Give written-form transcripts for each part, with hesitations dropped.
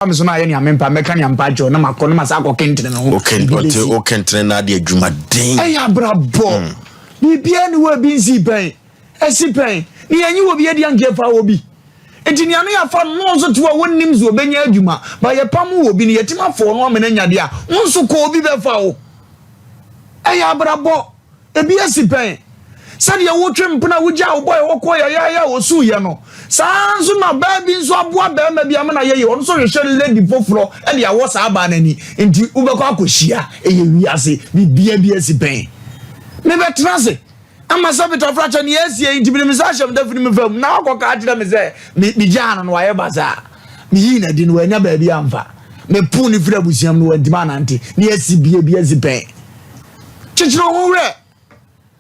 am so na ye ni amempa meka ni ampacho na makọ na masako kentre me ho o kentre na de adwuma den eya brabo bibia ni wa bi nsi pen esi pen ni yanyi wo bi edi anke fa wo bi enti ni anu ya fa no so to wonnim zo benya adwuma ba ye pam wo bi ni yetima fo no amena nyade a wonso ko obi be fa wo eya brabo ebi esi pen said ya wotwe mpena wogya wo boy wo koya ya osu ye no sanso na ba bi nso aboa ba ma bi amana ye ono so hwehwe lady foforo e de awo sa aba nani enti ubekọ akohia eye wi ase bibia bi esi pen me betrase ama sabita fracha ni esi enti bi misashem dafini me fam na akoka atira me se me jana no waye baza me yi na di no anya ba bi amfa me pu ni fira busiam no wantima nante ni esi bi esi pen chichiro ho we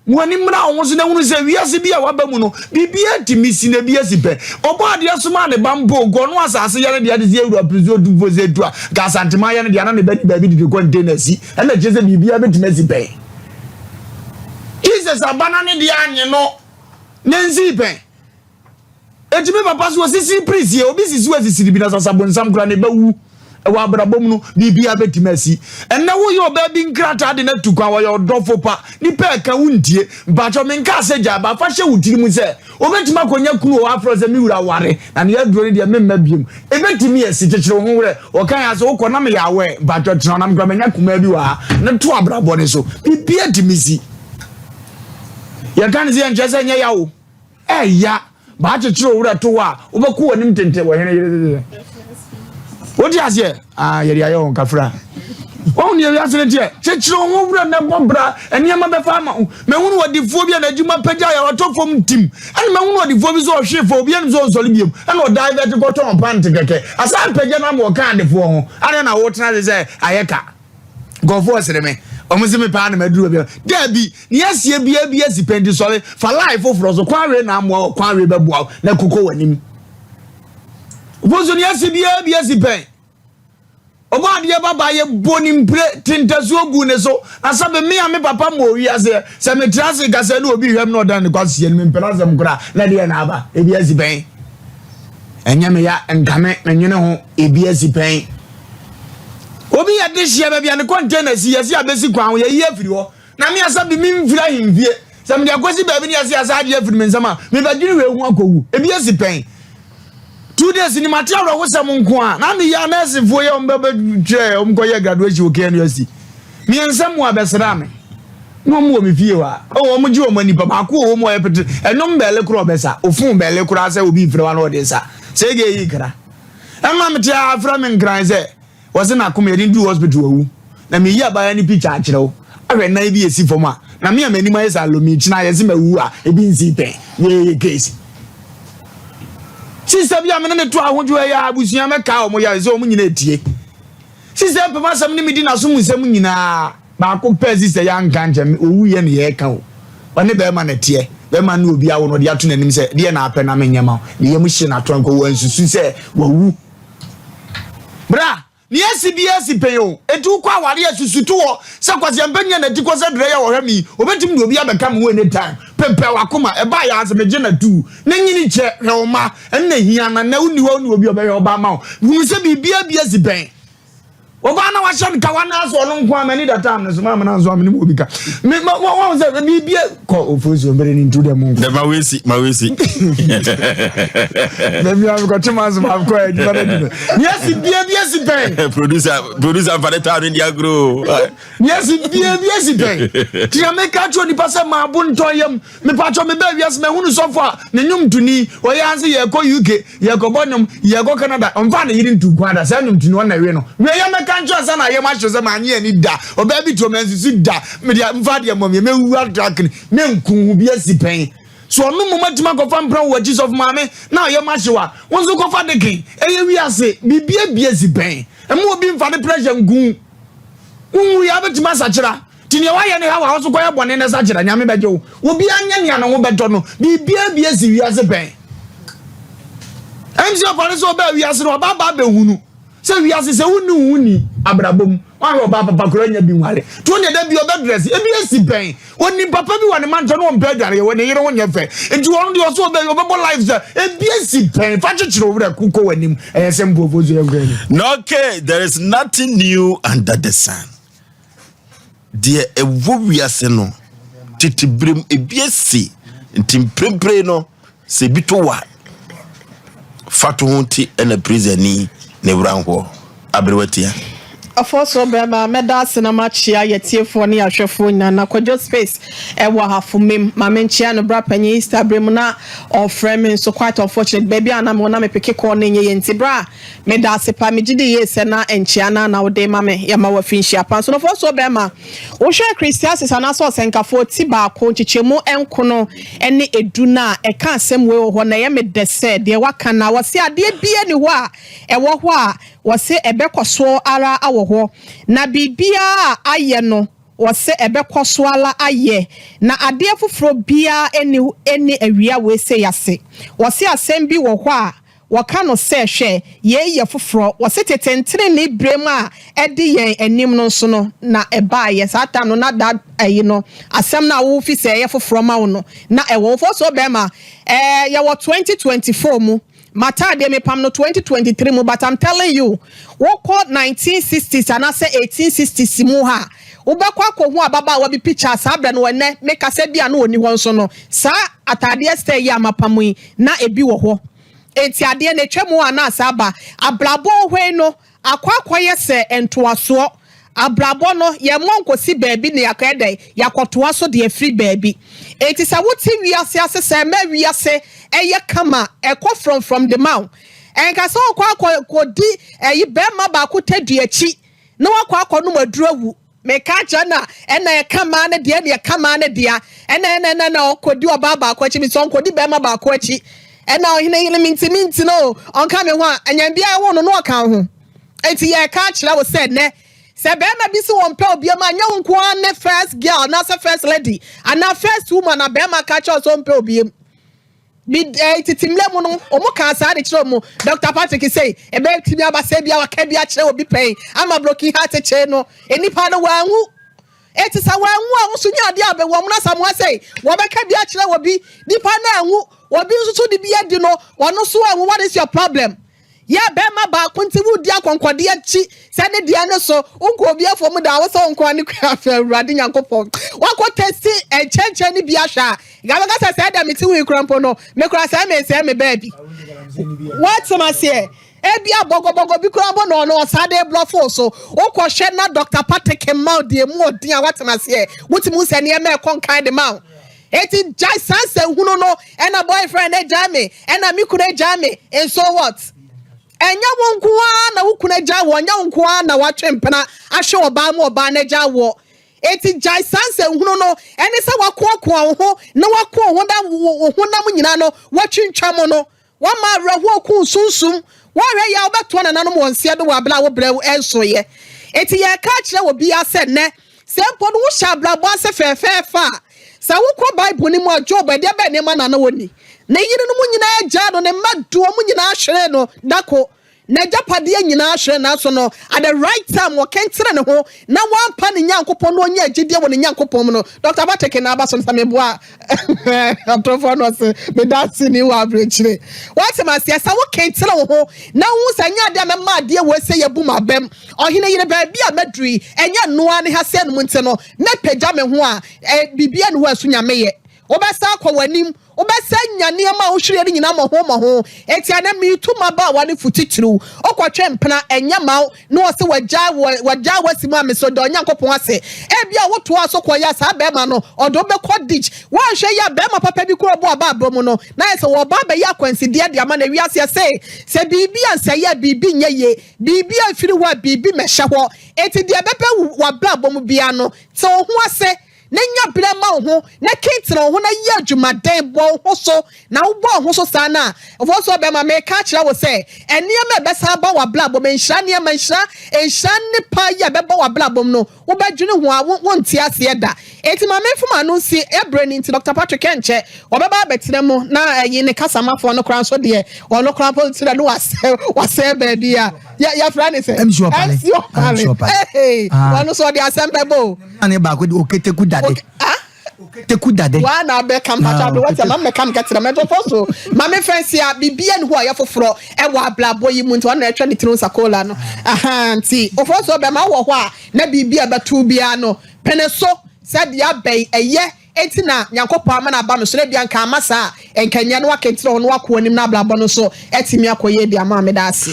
wani mra wonso na hunu se wiase bia wabamu no bibia timisi na bia sipe obo ade asoma ne bambo go no asase yare de ade ewura prezo du voze tua ga santima yare de ana ne baabi de container si na jeze bibia betima sipe Jesus abana ne de anye no nenzi pen etime papa so sisi priest obi sisi wasisi bi na sasabonsam kra ne bawu ewa abrabom no bibia betimasi enne wo yo ba bi nkrata de na tukwa wo yo dofo pa ni pe ka wuntie bacho menka seja ba fa hye wutiri mu se obetima konya kunu o afro se mi wura ware na ne aduro ne de memma biem ebetimi esi kyekere ho wure o kan ya so wo kona me yawe bacho tena na mkra menya kuma bi wa ne to abrabo ne so bibia timisi ya kan ze nchese nya yawo ya ba kyekere wure to wa obeku wonim tente wo hene what you say? Yeri ayo nkafra. Won ye wiase ne tie. Chechiro ho wura na bobra eniema be fa ma. Me hunu wadifo bia na djuma pagya ya watofom tim. Ani me hunu wadifo bi so hwefo bia no so nsole biem. Ani o divert ko ton pant keke. Asa pagya na mo kan defo ho. Ani na wo tena se ayeka. Gofo sere me. Omuzi me pa na maduru bia. Dabi, ni asie bia sipendi sole. For life ofro so kwanwe na amwo kwanwe bebua na kuko wanim. Bozo ni asie bia sipen. Oba ade baba ye boni mpre tintasu ogu ne so asabe me ame papa mo wi ase se me trase ka se na obi hwem no dan ne kwase ne mpera sem kra na de na aba ebi asipen enya me ya nkame menwene ho ebi asipen obi ya de hia ba bia ne container si yesi abesi kwan ho ye yi afiri ho na me asabe mi mfira himfie se me de akwasi ba bi ne yesi asade afiri me nsama me ba dwiri we hu akowu ebi asipen 2 days ni material wo sem nko a na me ya nurse fo ye ombebe twe omkoye graduation o ke NUC mi ensam wa besra me no mo mi fie wa o mo ji o mani papa ko o mo ye pete enom bele kro besa ofun bele kro asa obi fire wa no de sa se ge yi kra ama me tia afra me nkran se wo se na kom ye din du hospital wu na me yi abaya ni picture a kire wo ahwe na bi esi fom a na me amani ma yesa lo mi china ye se ma wu a ebi nsi pen ye case sister bia me ne to ahodwo ya abusuan me ka o mo ya ze o mo nyina etie sister papa sam ni medi na so mu nsem nyina ba ko pe sister ya nka nche owu ye ne ye ka o one be ma na tie be ma na obi awo no de ato nanim se de na apɛ na menyema de ye mu hye na to nko wansusu se wawu bra ni SBS peyo etu kwa ware asusutu wo se kwase mpanya na diko se dre ya wo hwami obetim de obi abeka me any time pempe wakoma e ba ya asemeje na tu na nyini che hwoma enna hia na uni wo ni obi obeye oba ma hu se bibia pen oba na wa shan ka wana aso no nko amani that time no so ma na so amani mo obi ka me won se bibia ko ofozo mbere ni ntu dem nko de mawesi baby am ko timanzo ma ko e jibana dibe yes pen producer for the town in the agro yes pen ti ameka cho ni pasa ma bu ntoyem me pacho me ba wias me hunu so fo ne nyum tuni o ya anse ye ko UK ye ko bonum ye ko Canada on fa na yiri ntu kwada sa nyum tuni wona we no we ya kancho asa na ye ma hwe se ma anye ni da oba bi to mensu da me dia mfa de mom ye me wu atrak ni me nku bi asipen so no mo matima ko fa mpran wa Jesus of mame na ye ma hwewa won so ko fa de kin eye wi ase bibia bi asipen e mo obi mfa de pressure ngu unwu ya betima sa kira tini wa ye ne ha wa so ko ye bone ne sa kira nyame beje wo obi anya nya na wo beto no bibia bi asi wi asipen emsi of so ba wi ase no ba be hunu say we as say uni abrabom wan oba papa kro nya bi nware to ne da bi oba dress e bi esi pen oni papa bi wan man no mpa dware we ne yere wo nya fe enti won de so oba oba life e bi esi pen fa chichiro wura kuko wanim e se mbovo zo yagani. No, okay, there is nothing new under the sun. Dear a wowiase no titibrim e bi esi enti prempre no se bito wa fatu hunti ene prisoni ne wranho abrewatia Afoso bema meda sinema chia yetiefo ne ahwefo na kwadwo space ewo hafumem mamenchia no bra panyi Instagram na oframe so quite unfortunate baby anam na me peke ko ne nye yenti bra meda sepa megide yese na enchia na wo de mame ya ma wafinhia pan so no foso bema wo hwe Christians ana so senkafo ti ba ko chichemu enkono ene eduna e ka asem we ho na ye medese de waka na wo se ade bia ni ho a ewo ho a wose ebekoso ara awo na bibia aye no wose ebekoso ala aye na ade afufro bia eni awia we se yase wose asem bi wo ho a waka no se hwe ye fufro wose tetentere ne brem a ede yen anim no so no na eba ye sata no na da ayi no asem na wo fi se ye fufro ma wo no na ewo fo so be ma ye wo 2024 mu Mata de me pam no 2023 mu, but I'm telling you, what called 1960s and I say 1860s mu ha. Ubekwa ko hu ababa wa bi picture sa abra no ene make ase bia no oni ho so no. Sa atade stay ya mapamu yi na ebi wo ho. Enti ade na twemu ana sa aba ablabo hwe no akwakoye se entoaso abrabo no ye monkosi baabi ne yakede yakotoa so de free baabi enti sa wuti wiase asese ma wiase eye kama ekọ from the mouth enka so kwa di eyi bema ba ko tadu achi na wakọ no madurawu meka jana ena kama ne de ne kama ne dia ena na okodi oba ba ko achi mi so okodi bema ba ko achi ena ohine yile minti no onka me ho anya bia wo no oka ho enti ye ka kira wo said ne se be ma bi so won pe obi ma nya nko an first girl na first lady and na first woman na be ma ka kira so pe obi bi titimle mu no omo ka sa de kira mu Dr. Patrick say e be timi abase bia waka bia kira obi pen ama broken heart che no enipa no wanhu eti sa wanhu a wo so nya de abe wo mu na samu say wo be ka bia kira obi nipa na anhu obi nso so de bia di no wono so anhu. What is your problem? Ya bema ba kunti wudi akonkode achi se ne dia ne so unko obi afo mu da wo so unko ani kwa fa awurade nyankopon wako testi echeche ni bia hwa gabaga se da meti wi krampo no me kura se me baby what am I say ebia bogo bi krampo no sade bluffo so unko hwe na Dr. Patrick Mao de mu odin a what am I say wuti mu se ne me kon kind the mouth eti jai sanse hunu no and a boyfriend e jame and a mikure jame and so what enya wonkuwa na wukuna jawo nya wonkuwa na watwempena ahwe oba ma oba na jawo eti jai sanse hunu no eni se wakoakoa ho na wako ho da ho na munyina no watwintwam no wa ma rahu ku sunsum wa hwe ya obeto na nanom wonse de wa bla wo brew ensoye eti ye ka kire wo bia se ne se mpo no wo sha bla bo ase fefefa sa wukọ Bible ni mu Job e de be ne ma na woni na yiri no mu nyina agya no ne madu mu nyina ahwere no dako na japade nyina ahwere na so no at the right time wo kentere ne ho na wampa ne nyankopon no onya agide wo ne nyankopon no Dr. Bateke na abaso nsa meboa atrofo no se me dance ni wa abrechire what am I say sa wo kentere wo ho na hu sa nya de me ma de wo se ye bu mabem ohine yire ba bia madui enya noa ne ha se no nte no na pagya me ho a bibia ne ho asu nya meye obesa akọ wanim obesa nyane ma wo hwere nyina mo ho eti ana mi tuma ba wa ne futitiru okotwe mpena enya ma no wo se wagya wasimu ameso do nyankopon ase e bia wo to aso koya sa be ma no odo be kodich wo hwe ya be ma papa bi kuro bo aba mu no na ese wo ba be ya kwansi de de ama na wi ase se bibi ansa ya bibi nyeye bibi afiri wa bibi mehye ho eti de bepe wa bla bom bia no so ho ase na nya brema ho na kentena ho na ye adwumaden bo ho so na wo bo ho so sa na ofo so be ma me ka kira wo se enema be sa ba wa bla bo menhira ne menhira enhira ne pa ya be ba wa bla bom no wo ba dwene ho a wo ntia se da enti ma me fuma no si ebrani nti Dr. Patrick Enche obeba betena mo na yi ne kasamafo no kran so de ono kran policy da no wase be dia ya friend say MC Opale hey ono so de asembebo ani ba ko oketeku dade oketeku dade wa na be kampata do what am me kam get na me to so ma me fancy a bibia ne ho ya foforo e wa blabo yi mu nti ona etwa ne tiro sakola no aha nti ofo so be ma wo ho a na bibia betu bia no peneso said ya be eye enti na nyankopɔ ama na ba no so na bia nka amasa enkanya no akentire ho no akɔ anim na blabo no so etimi akoye bia ma me da ase